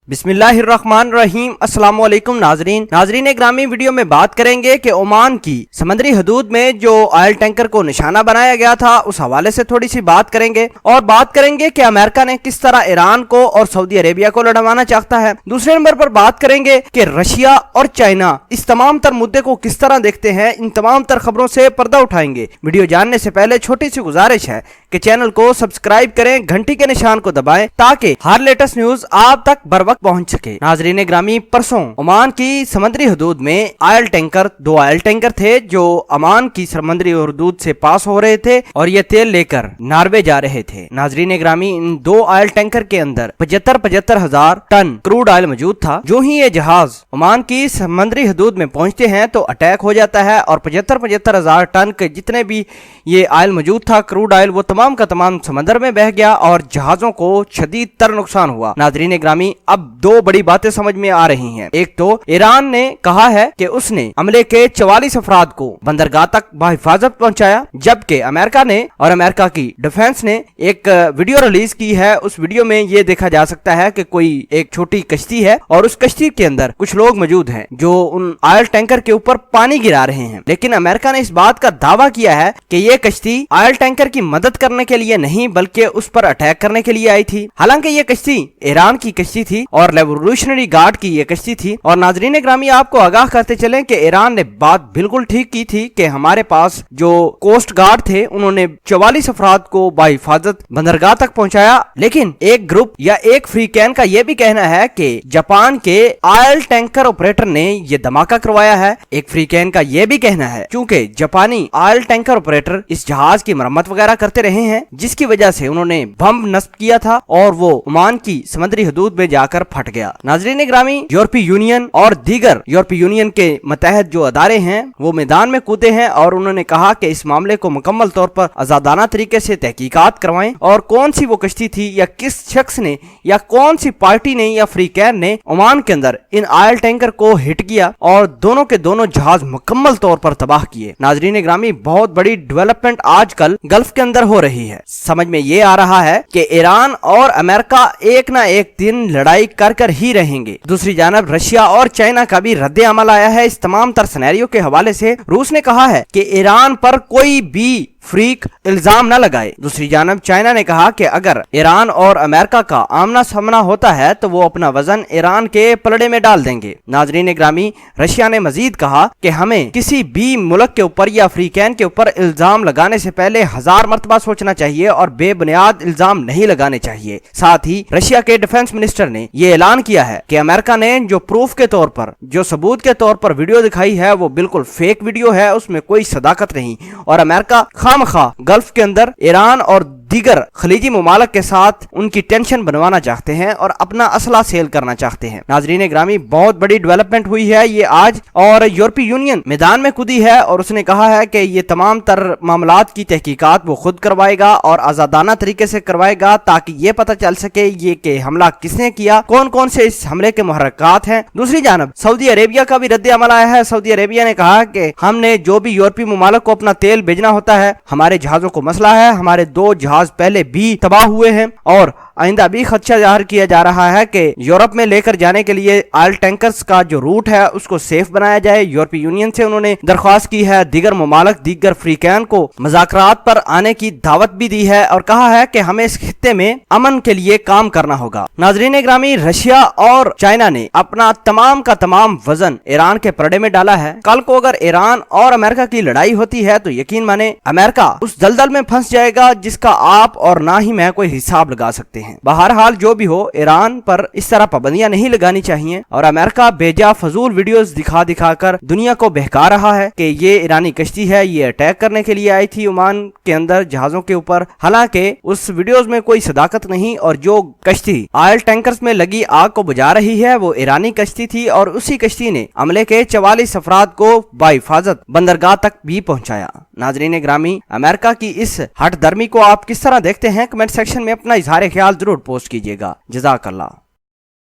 بسم اللہ الرحمن الرحیم۔ السلام علیکم ناظرین گرامی، ویڈیو میں بات کریں گے کہ عمان کی سمندری حدود میں جو آئل ٹینکر کو نشانہ بنایا گیا تھا اس حوالے سے تھوڑی سی بات کریں گے، اور بات کریں گے کہ امریکہ نے کس طرح ایران کو اور سعودی عربیہ کو لڑوانا چاہتا ہے۔ دوسرے نمبر پر بات کریں گے کہ رشیا اور چائنا اس تمام تر مدے کو کس طرح دیکھتے ہیں، ان تمام تر خبروں سے پردہ اٹھائیں گے۔ ویڈیو جاننے سے پہلے چھوٹی سی گزارش ہے کہ چینل کو سبسکرائب کریں، گھنٹی کے نشان کو دبائیں تاکہ ہر لیٹسٹ نیوز آپ تک بر وقت پہنچ سکے۔ ناظرین گرامی، پرسوں عمان کی سمندری حدود میں دو آئل ٹینکر تھے جو عمان کی سمندری حدود سے پاس ہو رہے تھے اور یہ تیل لے کر ناروے جا رہے تھے۔ ناظرین گرامی، ان دو آئل ٹینکر کے اندر 75,000 ٹن کروڈ آئل موجود تھا۔ جو ہی یہ جہاز عمان کی سمندری حدود میں پہنچتے ہیں تو اٹیک ہو جاتا ہے اور 75,000 ٹن کے جتنے بھی یہ آئل موجود تھا، کروڈ آئل، وہ تمام کا تمام سمندر میں بہہ گیا اور جہازوں کو شدید تر نقصان ہوا۔ ناظرین گرامی، اب دو بڑی باتیں سمجھ میں آ رہی ہیں۔ ایک تو ایران نے کہا ہے کہ اس نے عملے کے 44 افراد کو بندرگاہ تک بحفاظت پہنچایا، جبکہ امریکہ نے اور امریکہ کی ڈیفنس نے ایک ویڈیو ریلیز کی ہے۔ اس ویڈیو میں یہ دیکھا جا سکتا ہے کہ کوئی ایک چھوٹی کشتی ہے اور اس کشتی کے اندر کچھ لوگ موجود ہیں جو ان آئل ٹینکر کے اوپر پانی گرا رہے ہیں، لیکن امریکہ نے اس بات کا دعویٰ کیا ہے کہ یہ کشتی آئل ٹینکر کی مدد کرنے کے لیے نہیں بلکہ اس پر اٹیک کرنے کے لیے آئی تھی۔ حالانکہ یہ کشتی ایران کی کشتی تھی اور ریولیوشنری گارڈ کی یہ کشتی تھی۔ اور ناظرین گرامی، آپ کو آگاہ کرتے چلیں کہ ایران نے بات بالکل ٹھیک کی تھی کہ ہمارے پاس جو کوسٹ گارڈ تھے انہوں نے 44 افراد کو بحفاظت بندرگاہ تک پہنچایا، لیکن ایک گروپ یا ایک فریقین کا یہ بھی کہنا ہے کہ جاپان کے آئل ٹینکر آپریٹر نے یہ دھماکہ کروایا ہے۔ ایک فریقین کا یہ بھی کہنا ہے چونکہ جاپانی آئل ٹینکر آپریٹر اس جہاز کی مرمت وغیرہ کرتے رہے ہیں، جس کی وجہ سے انہوں نے بم نصب کیا تھا اور وہ عمان کی سمندری حدود میں جا کر پھٹ گیا۔ ناظرین گرامی، یورپی یونین اور دیگر یورپی یونین کے متحد جو ادارے ہیں وہ میدان میں کودے ہیں اور انہوں نے کہا کہ اس معاملے کو مکمل طور پر آزادانہ طریقے سے تحقیقات کروائیں اور کون سی وہ کشتی تھی یا کس شخص نے یا کون سی پارٹی نے یا فریقین نے عمان کے اندر ان آئل ٹینکر کو ہٹ کیا اور دونوں کے دونوں جہاز مکمل طور پر تباہ کیے۔ ناظرین گرامی، بہت بڑی ڈیولپمنٹ آج کل گلف کے اندر ہو رہی ہے۔ سمجھ میں یہ آ رہا ہے کہ ایران اور امریکہ ایک نہ ایک دن لڑائی کر ہی رہیں گے۔ دوسری جانب رشیا اور چائنا کا بھی رد عمل آیا ہے اس تمام تر سینیریو کے حوالے سے۔ روس نے کہا ہے کہ ایران پر کوئی بھی فریق الزام نہ لگائے۔ دوسری جانب چائنا نے کہا کہ اگر ایران اور امریکہ کا آمنا سامنا ہوتا ہے تو وہ اپنا وزن ایران کے پلڑے میں ڈال دیں گے۔ ناظرین گرامی، رشیا نے مزید کہا کہ ہمیں کسی بھی ملک کے اوپر یا فریقین کے اوپر الزام لگانے سے پہلے 1000 مرتبہ سوچنا چاہیے اور بے بنیاد الزام نہیں لگانے چاہیے۔ ساتھ ہی رشیا کے ڈیفنس منسٹر نے یہ اعلان کیا ہے کہ امریکہ نے جو پروف کے طور پر، جو ثبوت کے طور پر ویڈیو دکھائی ہے وہ بالکل فیک ویڈیو ہے، اس میں کوئی صداقت نہیں، اور امریکہ خواہ گلف کے اندر ایران اور دیگر خلیجی ممالک کے ساتھ ان کی ٹینشن بنوانا چاہتے ہیں اور اپنا اسلحہ سیل کرنا چاہتے ہیں۔ ناظرین گرامی، بہت بڑی ڈیولپمنٹ ہوئی ہے یہ آج، اور یورپی یونین میدان میں کودی ہے اور اس نے کہا ہے کہ یہ تمام تر معاملات کی تحقیقات وہ خود کروائے گا اور آزادانہ طریقے سے کروائے گا تاکہ یہ پتہ چل سکے یہ کہ حملہ کس نے کیا، کون کون سے اس حملے کے محرکات ہیں۔ دوسری جانب سعودی عربیہ کا بھی رد عمل آیا ہے۔ سعودی عربیہ نے کہا کہ ہم نے جو بھی یورپی ممالک کو اپنا تیل بھیجنا ہوتا ہے، ہمارے جہازوں کو مسئلہ ہے، ہمارے 2 جہاز پہلے بھی تباہ ہوئے ہیں اور آئندہ بھی خدشہ ظاہر کیا جا رہا ہے کہ یورپ میں لے کر جانے کے لیے آئل ٹینکرز کا جو روٹ ہے اس کو سیف بنایا جائے۔ یورپی یونین سے انہوں نے درخواست کی ہے، دیگر ممالک، دیگر فریقین کو مذاکرات پر آنے کی دعوت بھی دی ہے اور کہا ہے کہ ہمیں اس خطے میں امن کے لیے کام کرنا ہوگا۔ ناظرین گرامی، رشیا اور چائنا نے اپنا تمام کا تمام وزن ایران کے پلڑے میں ڈالا ہے۔ کل کو اگر ایران اور امریکہ کی لڑائی ہوتی ہے تو یقین مانے امریکہ اس دلدل میں پھنس جائے گا جس کا آپ اور نہ ہی میں کوئی حساب لگا سکتے ہیں۔ بہرحال جو بھی ہو، ایران پر اس طرح پابندیاں نہیں لگانی چاہیے اور امریکہ بیجا فضول ویڈیوز دکھا کر دنیا کو بہکا رہا ہے کہ یہ ایرانی کشتی ہے، یہ اٹیک کرنے کے لیے آئی تھی عمان کے اندر جہازوں کے اوپر، حالانکہ اس ویڈیوز میں کوئی صداقت نہیں، اور جو کشتی آئل ٹینکرز میں لگی آگ کو بجھا رہی ہے وہ ایرانی کشتی تھی اور اسی کشتی نے عملے کے 44 افراد کو بحفاظت بندرگاہ تک بھی پہنچایا۔ ناظرین گرامی، امریکہ کی اس ہٹ درمی کو آپ کس طرح دیکھتے ہیں؟ کمنٹ سیکشن میں اپنا اظہار خیال ضرور پوسٹ کیجیے گا۔ جزاک اللہ۔